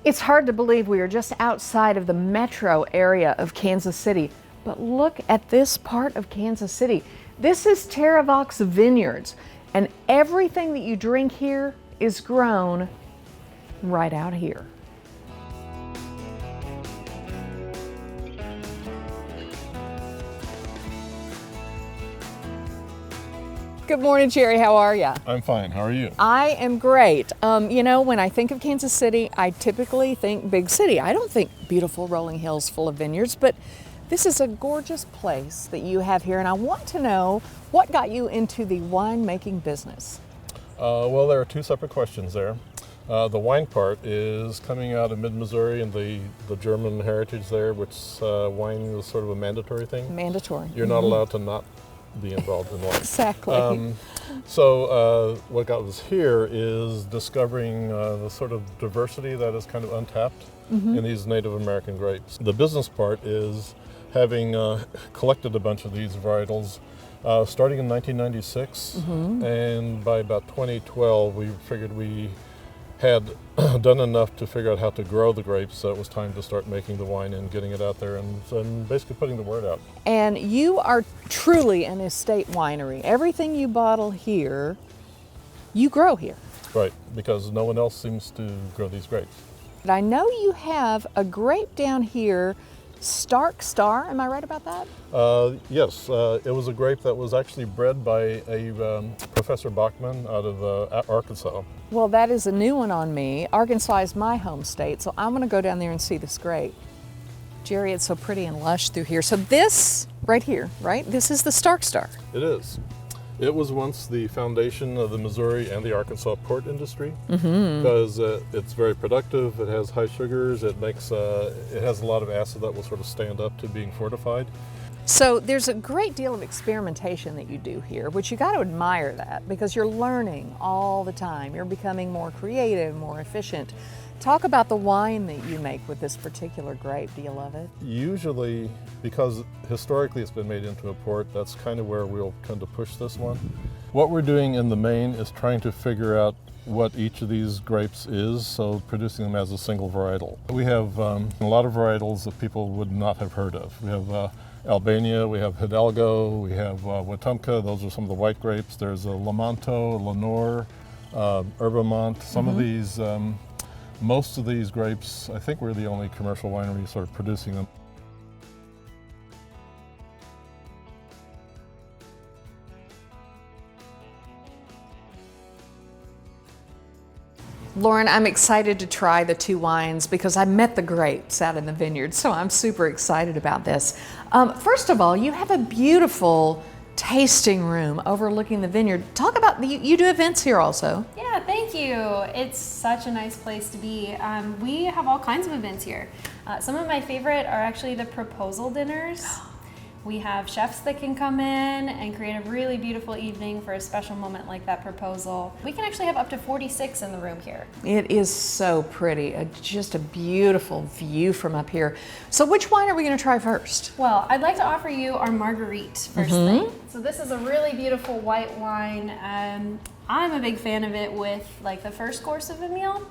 It's hard to believe we are just outside of the metro area of Kansas City, but look at this part of Kansas City. This is Terravox Vineyards, and everything that you drink here is grown right out here. Good morning, Jerry. How are you? I'm fine. How are you? I am great. You know, when I think of Kansas City, I typically think big city. I don't think beautiful rolling hills full of vineyards, but this is a gorgeous place that you have here, and I want to know what got you into the winemaking business. Well, there are two separate questions there. The wine part is coming out of mid-Missouri and the German heritage there, which wine is sort of a mandatory thing. Mandatory. You're not allowed to not be involved in wine. Exactly. So what got us here is discovering the sort of diversity that is kind of untapped in these Native American grapes. The business part is having collected a bunch of these varietals starting in 1996, and by about 2012 we figured we had done enough to figure out how to grow the grapes, so it was time to start making the wine and getting it out there and basically putting the word out. And you are truly an estate winery. Everything you bottle here, you grow here. Right, because no one else seems to grow these grapes. But I know you have a grape down here, Stark Star. Am I right about that? Yes, it was a grape that was actually bred by a Professor Bachman out of Arkansas. Well, that is a new one on me. Arkansas is my home state, so I'm going to go down there and see this grape. Jerry, it's so pretty and lush through here. So this right here, right? This is the Stark Star. It is. It was once the foundation of the Missouri and the Arkansas port industry because it's very productive. It has high sugars. It makes it has a lot of acid that will sort of stand up to being fortified. So there's a great deal of experimentation that you do here, which you got to admire that because you're learning all the time. You're becoming more creative, more efficient. Talk about the wine that you make with this particular grape. Do you love it? Usually, because historically it's been made into a port, that's kind of where we'll kind of push this one. What we're doing in the main is trying to figure out what each of these grapes is, so producing them as a single varietal. We have a lot of varietals that people would not have heard of. We have Albania, we have Hidalgo, we have Wetumpka, those are some of the white grapes. There's a Lamanto, Lenore, Herbamont. Some of these, most of these grapes, I think we're the only commercial winery sort of producing them. Lauren, I'm excited to try the two wines because I met the grapes out in the vineyard, so I'm super excited about this. First of all, you have a beautiful tasting room overlooking the vineyard. Talk about, you do events here also. Yeah, thank you. It's such a nice place to be. We have all kinds of events here. Some of my favorite are actually the proposal dinners. We have chefs that can come in and create a really beautiful evening for a special moment like that proposal. We can actually have up to 46 in the room here. It is so pretty, just a beautiful view from up here. So which wine are we going to try first? Well, I'd like to offer you our Marguerite first thing. So this is a really beautiful white wine. I'm a big fan of it with like the first course of a meal.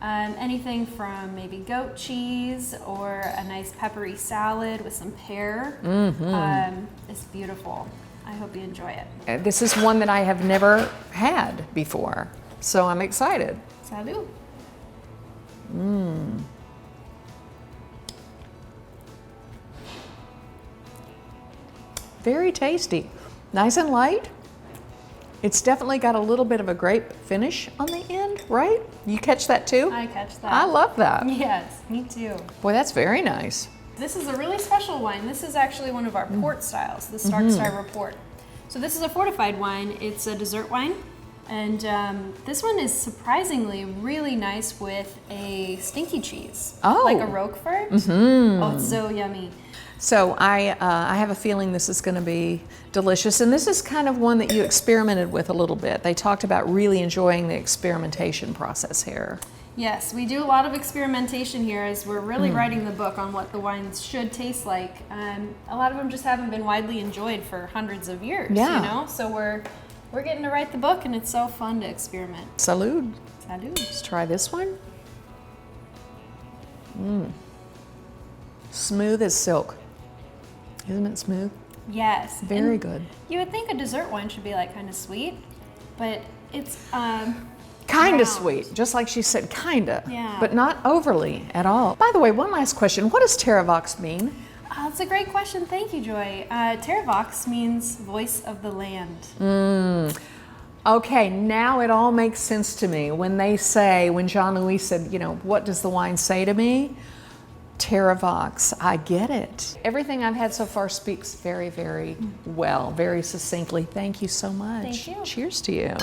Anything from maybe goat cheese or a nice peppery salad with some pear. It's beautiful. I hope you enjoy it. This is one that I have never had before, so I'm excited. Salut. Very tasty. Nice and light. It's definitely got a little bit of a grape finish on the end, right? You catch that too? I catch that. I love that. Yes, me too. Boy, that's very nice. This is a really special wine. This is actually one of our port styles, the Stark Star Report. So this is a fortified wine. It's a dessert wine. And this one is surprisingly really nice with a stinky cheese. Oh. Like a Roquefort. Oh, it's so yummy. So I have a feeling this is going to be delicious. And this is kind of one that you experimented with a little bit. They talked about really enjoying the experimentation process here. Yes, we do a lot of experimentation here as we're really writing the book on what the wines should taste like. A lot of them just haven't been widely enjoyed for hundreds of years, you know? So we're getting to write the book, and it's so fun to experiment. Salud. Salud. Let's try this one. Smooth as silk. Isn't it smooth? Yes. Very And good. You would think a dessert wine should be like kind of sweet, but it's Kind of round. sweet, just like she said, kinda, Yeah. but not overly at all. By the way, one last question. What does Terravox mean? That's a great question. Thank you, Joy. Terravox means voice of the land. Okay, now it all makes sense to me. When Jean-Louis said, you know, what does the wine say to me? Terravox, I get it. Everything I've had so far speaks very, very well, very succinctly. Thank you so much. Thank you. Cheers to you.